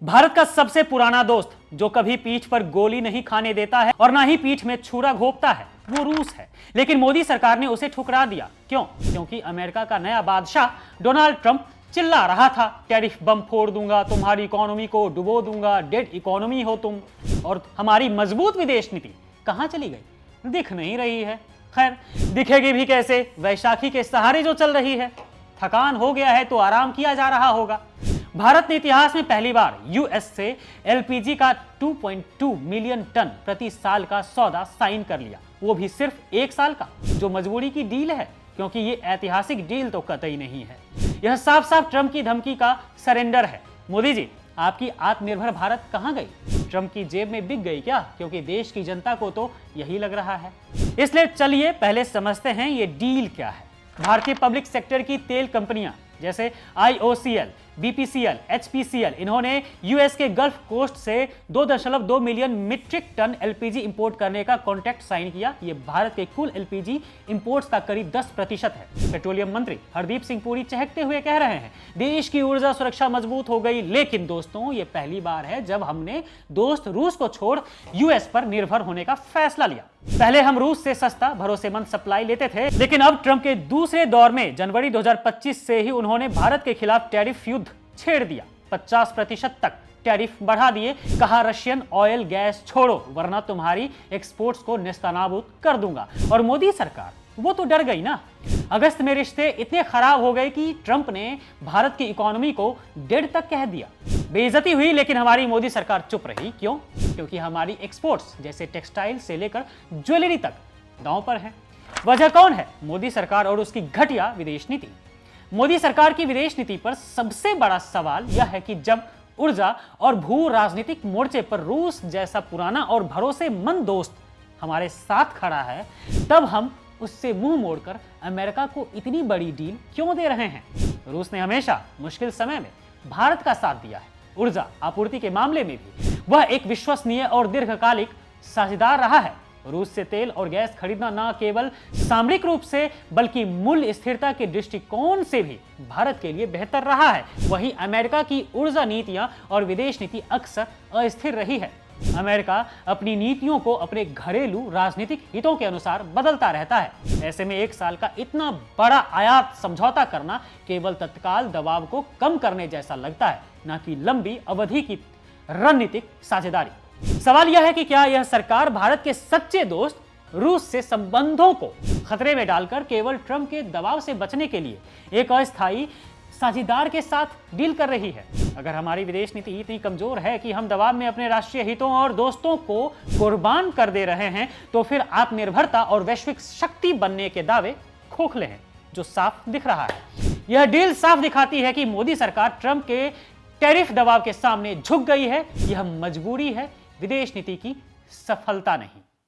भारत का सबसे पुराना दोस्त जो कभी पीठ पर गोली नहीं खाने देता है और ना ही पीठ में छुरा घोंपता है वो रूस है। लेकिन मोदी सरकार ने उसे ठुकरा दिया। क्यों? क्योंकि अमेरिका का नया बादशाह डोनाल्ड ट्रंप चिल्ला रहा था, टैरिफ बम फोड़ दूंगा, तुम्हारी इकोनॉमी को डुबो दूंगा, डेड इकोनॉमी हो तुम। और हमारी मजबूत विदेश नीति कहां चली गई? दिख नहीं रही है। खैर, दिखेगी भी कैसे? वैशाखी के सहारे जो चल रही है। थकान हो गया है तो आराम किया जा रहा होगा। भारत ने इतिहास में पहली बार यूएस से एलपीजी का 2.2 मिलियन टन प्रति साल का सौदा साइन कर लिया, वो भी सिर्फ एक साल का, जो मजबूरी की डील है, क्योंकि ये ऐतिहासिक डील तो कतई नहीं है। यह साफ साफ ट्रंप की धमकी का सरेंडर है। मोदी जी, आपकी आत्मनिर्भर भारत कहां गई? ट्रंप की जेब में बिक गई क्या? क्योंकि देश की जनता को तो यही लग रहा है। इसलिए चलिए पहले समझते हैं ये डील क्या है। भारतीय पब्लिक सेक्टर की तेल कंपनियां जैसे IOCL, BPCL, HPCL, इन्होंने यूएस के गल्फ कोस्ट से 2.2 million metric ton LPG import करने का कॉन्ट्रैक्ट साइन किया। ये भारत के कुल एलपीजी इंपोर्ट्स का करीब 10% है। पेट्रोलियम मंत्री हरदीप सिंह पुरी चहकते हुए कह रहे हैं, देश की ऊर्जा सुरक्षा मजबूत हो गई। लेकिन दोस्तों, ये पहली बार है जब हमने दोस्त रूस को छोड़ यूएस पर निर्भर होने का फैसला लिया। पहले हम रूस से सस्ता भरोसेमंद सप्लाई लेते थे, लेकिन अब ट्रंप के दूसरे दौर में जनवरी 2025 से ही उन्होंने भारत के खिलाफ टैरिफ युद्ध छेड़ दिया। 50% तक टैरिफ बढ़ा दिए। कहा, रशियन ऑयल गैस छोड़ो वरना तुम्हारी एक्सपोर्ट्स को नेस्तनाबूद कर दूंगा। और मोदी सरकार वो तो डर गई ना। अगस्त में रिश्ते इतने खराब हो गए कि ट्रंप ने भारत की इकोनॉमी को डेड तक कह दिया। बेइज्जती हुई, लेकिन हमारी मोदी सरकार चुप रही। क्यों? क्योंकि हमारी एक्सपोर्ट्स जैसे टेक्सटाइल से लेकर ज्वेलरी तक दांव पर है। वजह कौन है? मोदी सरकार और उसकी घटिया विदेश नीति। मोदी सरकार की विदेश नीति पर सबसे बड़ा सवाल यह है कि जब ऊर्जा और भू राजनीतिक मोर्चे पर रूस जैसा पुराना और भरोसेमंद दोस्त हमारे साथ खड़ा है, तब हम उससे मुंह मोड़कर अमेरिका को इतनी बड़ी डील क्यों दे रहे हैं? रूस ने हमेशा मुश्किल समय में भारत का साथ दिया है। ऊर्जा आपूर्ति के मामले में भी वह एक विश्वसनीय और दीर्घकालिक साझेदार रहा है। रूस से तेल और गैस खरीदना न केवल सामरिक रूप से बल्कि मूल्य स्थिरता के दृष्टिकोण से भी भारत के लिए बेहतर रहा है। वहीं अमेरिका की ऊर्जा नीतियां और विदेश नीति अक्सर अस्थिर रही है। अमेरिका अपनी नीतियों को अपने घरेलू राजनीतिक हितों के अनुसार बदलता रहता है। ऐसे में एक साल का इतना बड़ा आयात समझौता करना केवल तत्काल दबाव को कम करने जैसा लगता है, न कि लंबी अवधि की रणनीतिक साझेदारी। सवाल यह है कि क्या यह सरकार भारत के सच्चे दोस्त रूस से संबंधों को खतरे में डालकर केवल ट्रंप के दबाव से बचने के लिए एक अस्थायी साझेदार के साथ डील कर रही है? अगर हमारी विदेश नीति इतनी कमजोर है कि हम दबाव में अपने राष्ट्रीय हितों और दोस्तों को कुर्बान कर दे रहे हैं, तो फिर आत्मनिर्भरता और वैश्विक शक्ति बनने के दावे खोखले हैं, जो साफ दिख रहा है। यह डील साफ दिखाती है कि मोदी सरकार ट्रंप के टैरिफ दबाव के सामने झुक गई है। यह मजबूरी है, विदेश नीति की सफलता नहीं।